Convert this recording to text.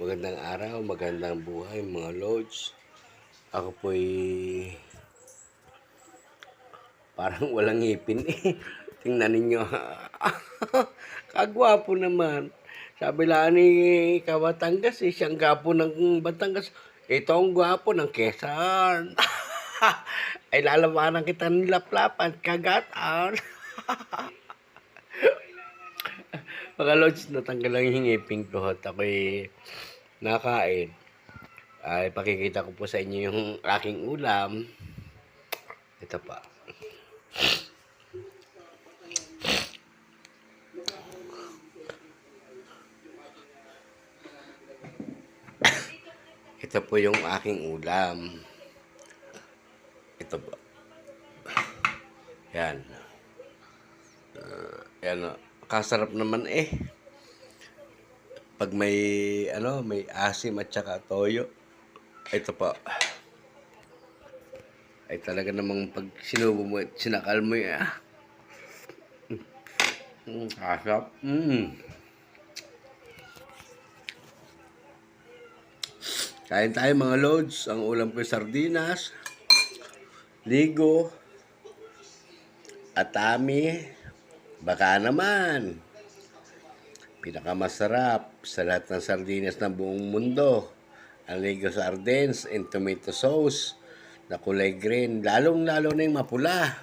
Magandang araw, magandang buhay mga lods. Ako po'y parang walang ngipin eh. Tingnan ninyo. Kagwapo naman. Sabi lang ni Kabatangas eh, siyang gwapo ng Batangas. Ito ang gwapo ng Quezon. Ay lalabanan kita ng laplapan, kagatan. Mga lods, natanggal lang yung ngipin ko at ako'y nakain. Ay pakikita ko po sa inyo yung aking ulam. Ito pa. Ito po yung aking ulam. Ito po. Yan. Yan. Kasarap naman eh. Pag may may asim at saka toyo. Ito po. Ay talaga namang pag sinubo mo at sinakal mo yan. Kasap. Kain tayo mga lods. Ang ulam ko sardinas, ligo, atami, baka naman. Pinakamasarap sa lahat ng sardinas ng buong mundo. Ang ligo sardines and tomato sauce na kulay green. Lalong-lalo na yung mapula.